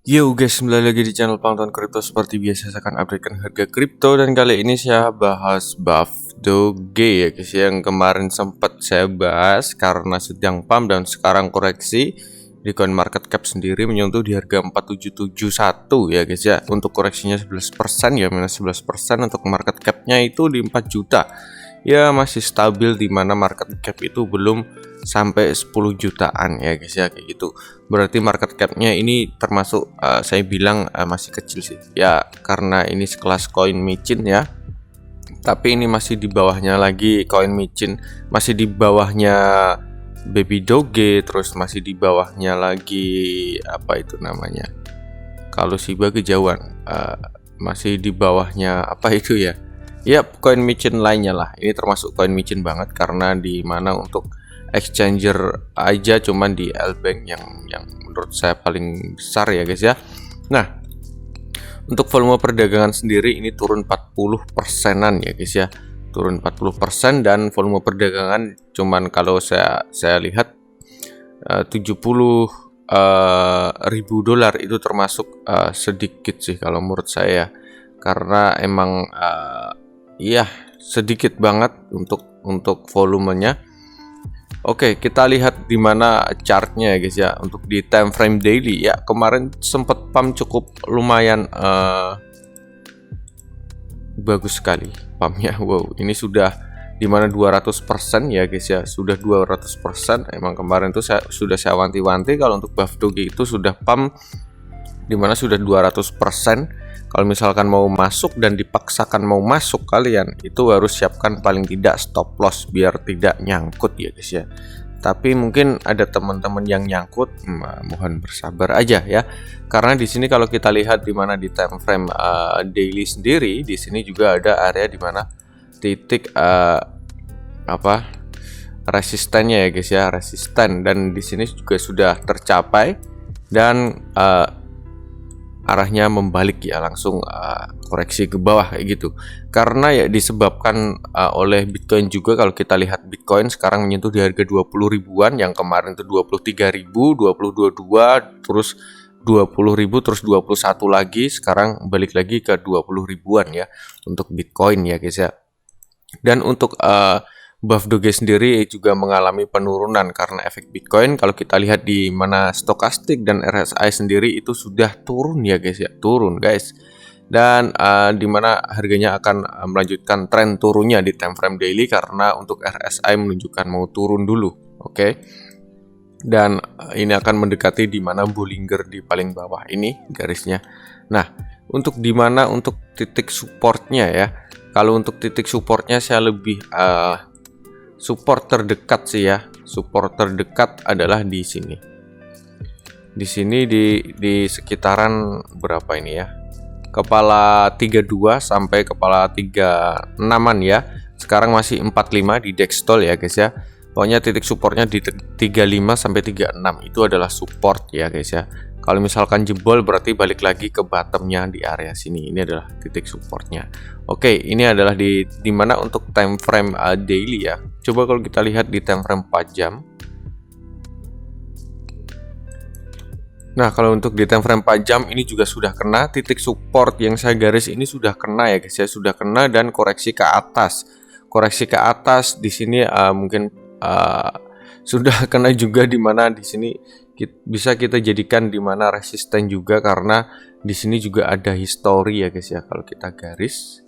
Yo guys, kembali lagi di channel Pantauan Kripto. Seperti biasa saya akan updatekan harga kripto, dan kali ini saya bahas BUFF Doge ya guys, yang kemarin sempat saya bahas karena sedang pump dan sekarang koreksi. Di coin market cap sendiri menyentuh di harga 4771 ya guys ya. Untuk koreksinya 11% ya, minus 11%. Untuk market capnya itu di 4 juta. Ya masih stabil, di mana market cap itu belum sampai 10 jutaan ya guys ya, kayak gitu. Berarti market capnya ini termasuk saya bilang masih kecil sih ya, karena ini sekelas koin micin ya. Tapi ini masih di bawahnya lagi koin micin, masih di bawahnya Baby Doge, terus masih di bawahnya lagi apa itu namanya, kalau Shiba kejauhan, masih di bawahnya apa itu ya. Yap, koin micin lainnya lah. Ini termasuk koin micin banget, karena di mana untuk exchanger aja cuman di Lbank yang menurut saya paling besar ya guys ya. Nah, untuk volume perdagangan sendiri ini turun 40%-an ya guys ya. Turun 40%, dan volume perdagangan cuman kalau saya lihat 70 ribu dolar itu termasuk sedikit sih kalau menurut saya, karena emang iya sedikit banget untuk volumenya. Oke, kita lihat di mana chartnya ya guys ya. Untuk di time frame daily ya, kemarin sempat pump cukup lumayan bagus sekali pumpnya. Wow, ini sudah di mana 200% ya guys ya, sudah 200%. Emang kemarin tuh sudah saya wanti-wanti kalau untuk BUFF Doge itu sudah pump di mana sudah 200%. Kalau misalkan mau masuk dan dipaksakan mau masuk, kalian itu harus siapkan paling tidak stop loss biar tidak nyangkut ya guys ya. Tapi mungkin ada teman-teman yang nyangkut, mohon bersabar aja ya. Karena di sini kalau kita lihat di mana di time frame daily sendiri, di sini juga ada area di mana titik resistennya ya guys ya, resisten, dan di sini juga sudah tercapai, dan arahnya membalik ya, langsung koreksi ke bawah kayak gitu. Karena ya disebabkan oleh Bitcoin juga. Kalau kita lihat Bitcoin sekarang menyentuh di harga 20 ribuan, yang kemarin itu 23.000, 2022, terus 20.000, terus 21 lagi, sekarang balik lagi ke 20 ribuan ya untuk Bitcoin ya guys ya. Dan untuk BUFF Doge sendiri juga mengalami penurunan karena efek Bitcoin. Kalau kita lihat di mana stokastik dan RSI sendiri itu sudah turun ya guys ya, turun guys. Dan di mana harganya akan melanjutkan tren turunnya di time frame daily, karena untuk RSI menunjukkan mau turun dulu. Oke. Dan ini akan mendekati di mana Bollinger di paling bawah ini garisnya. Nah, untuk di mana untuk titik supportnya ya. Kalau untuk titik supportnya saya lebih support terdekat sih ya. Support terdekat adalah di sini. Di sini di sekitaran berapa ini ya? Kepala 32 sampai kepala 36-an ya. Sekarang masih 45 di Dextol ya guys ya. Pokoknya titik supportnya di 35 sampai 36 itu adalah support ya guys ya. Kalau misalkan jebol berarti balik lagi ke bottomnya di area sini. Ini adalah titik supportnya. Oke, ini adalah di mana untuk time frame daily ya. Coba kalau kita lihat di time frame 4 jam. Nah, kalau untuk di time frame 4 jam ini juga sudah kena titik support yang saya garis ini, sudah kena ya guys ya, sudah kena, dan koreksi ke atas. Koreksi ke atas di sini mungkin sudah kena juga, di mana di sini bisa kita jadikan di mana resisten juga, karena di sini juga ada histori ya guys ya. Kalau kita garis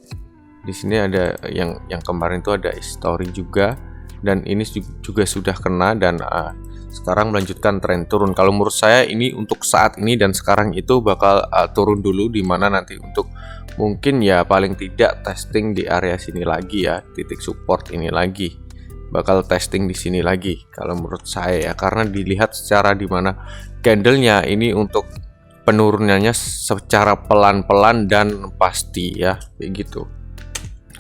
di sini ada yang kemarin itu ada histori juga, dan ini juga sudah kena, dan sekarang melanjutkan tren turun. Kalau menurut saya ini untuk saat ini dan sekarang itu bakal turun dulu, di mana nanti untuk mungkin ya paling tidak testing di area sini lagi ya, titik support ini lagi bakal testing di sini lagi kalau menurut saya ya, karena dilihat secara di mana candlenya ini untuk penurunannya secara pelan-pelan dan pasti ya, kayak gitu.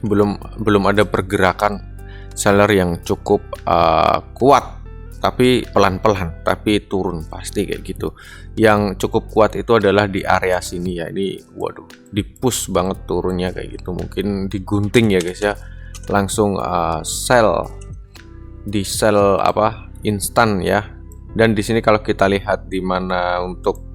Belum ada pergerakan seller yang cukup kuat, tapi pelan-pelan, tapi turun pasti kayak gitu. Yang cukup kuat itu adalah di area sini ya. Ini waduh, di push banget turunnya kayak gitu. Mungkin digunting ya guys ya, langsung sell di sell instan ya. Dan di sini kalau kita lihat di mana untuk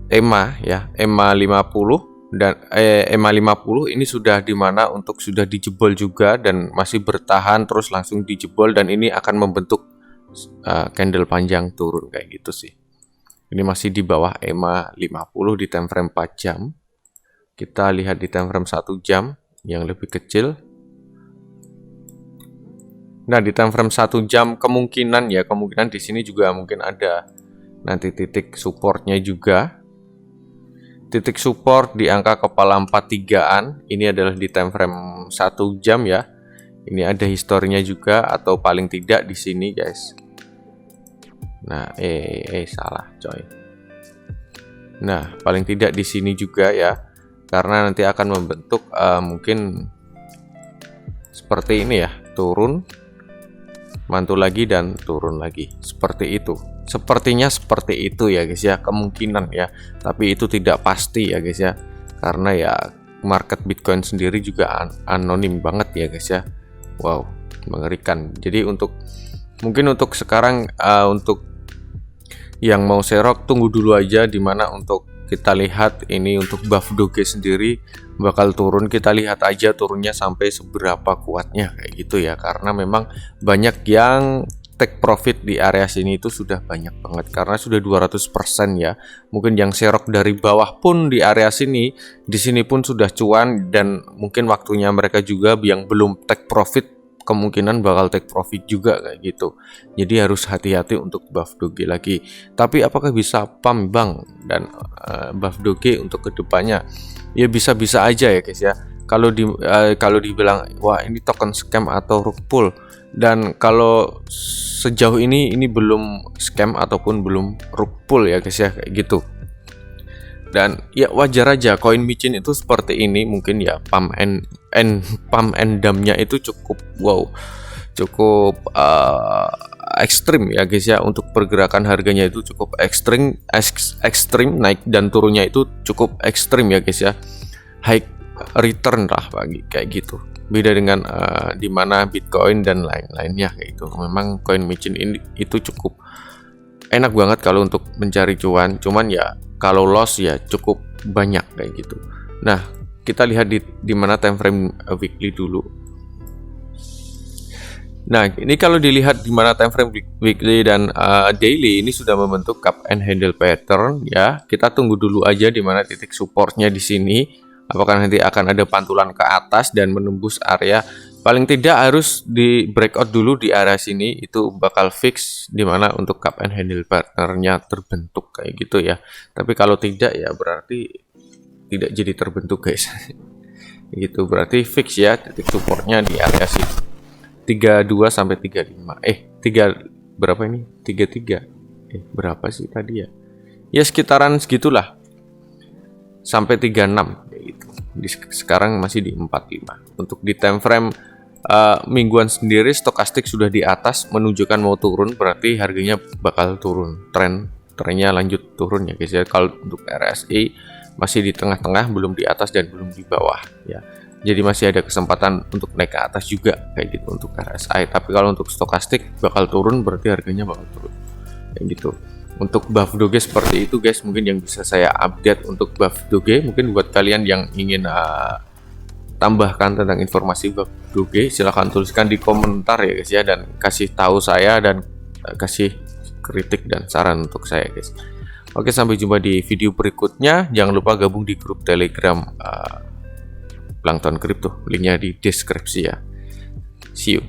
EMA ya, EMA 50 dan EMA 50 ini sudah dimana untuk sudah dijebol juga dan masih bertahan terus langsung dijebol, dan ini akan membentuk candle panjang turun kayak gitu sih. Ini masih di bawah EMA 50 di time frame 4 jam. Kita lihat di time frame 1 jam yang lebih kecil. Nah, di time frame 1 jam kemungkinan di sini juga mungkin ada nanti titik supportnya juga. Titik support di angka kepala 43-an. Ini adalah di time frame 1 jam ya. Ini ada historinya juga, atau paling tidak di sini, guys. Nah, salah, coy. Nah, paling tidak di sini juga ya. Karena nanti akan membentuk mungkin seperti ini ya, turun, mantul lagi dan turun lagi. Seperti itu. Sepertinya seperti itu ya guys ya, kemungkinan ya, tapi itu tidak pasti ya guys ya, karena ya market Bitcoin sendiri juga anonim banget ya guys ya. Wow, mengerikan. Jadi mungkin untuk sekarang untuk yang mau serok tunggu dulu aja, dimana untuk kita lihat ini untuk buff doge sendiri bakal turun. Kita lihat aja turunnya sampai seberapa kuatnya kayak gitu ya, karena memang banyak yang take profit di area sini itu sudah banyak banget, karena sudah 200% ya. Mungkin yang serok dari bawah pun di area sini, di sini pun sudah cuan, dan mungkin waktunya mereka juga yang belum take profit kemungkinan bakal take profit juga kayak gitu. Jadi harus hati-hati untuk buff doge lagi. Tapi apakah bisa pump bang dan buff doge untuk kedepannya? Ya bisa-bisa aja ya guys ya. Kalau dibilang wah ini token scam atau rug pull, dan kalau sejauh ini belum scam ataupun belum rug pull ya guys ya, kayak gitu. Dan ya wajar aja, koin micin itu seperti ini, mungkin ya pump and dump-nya itu cukup ekstrim ya guys ya. Untuk pergerakan harganya itu cukup ekstrim naik dan turunnya itu cukup ekstrim ya guys ya. High return lah bagi kayak gitu. Beda dengan dimana Bitcoin dan lain-lainnya kayak gitu. Memang koin micin ini itu cukup enak banget kalau untuk mencari cuan. Cuman ya kalau loss ya cukup banyak kayak gitu. Nah, kita lihat di mana time frame weekly dulu. Nah, ini kalau dilihat di mana time frame weekly dan daily ini sudah membentuk cup and handle pattern ya. Kita tunggu dulu aja di mana titik supportnya di sini. Apakah nanti akan ada pantulan ke atas dan menembus area, paling tidak harus di breakout dulu di area sini, itu bakal fix di mana untuk cup and handle patternnya terbentuk kayak gitu ya. Tapi kalau tidak ya berarti tidak jadi terbentuk guys. Gitu berarti fix ya titik supportnya di area sini 32 sampai 35. 3 berapa ini? 33. Berapa sih tadi ya? Ya sekitaran segitulah. Sampai 36 kayak gitu. Sekarang masih di 45. Untuk di time frame mingguan sendiri stokastik sudah di atas menunjukkan mau turun, berarti harganya bakal turun. Trennya lanjut turun ya guys ya. Kalau untuk RSI masih di tengah-tengah, belum di atas dan belum di bawah ya. Jadi masih ada kesempatan untuk naik ke atas juga kayak gitu untuk RSI. Tapi kalau untuk stokastik bakal turun, berarti harganya bakal turun kayak gitu. Untuk buff doge seperti itu guys, mungkin yang bisa saya update untuk buff doge. Mungkin buat kalian yang ingin tambahkan tentang informasi buff doge, silahkan tuliskan di komentar ya guys ya, dan kasih tahu saya dan kasih kritik dan saran untuk saya guys. Oke, sampai jumpa di video berikutnya. Jangan lupa gabung di grup Telegram Plankton Crypto, linknya di deskripsi ya. See you.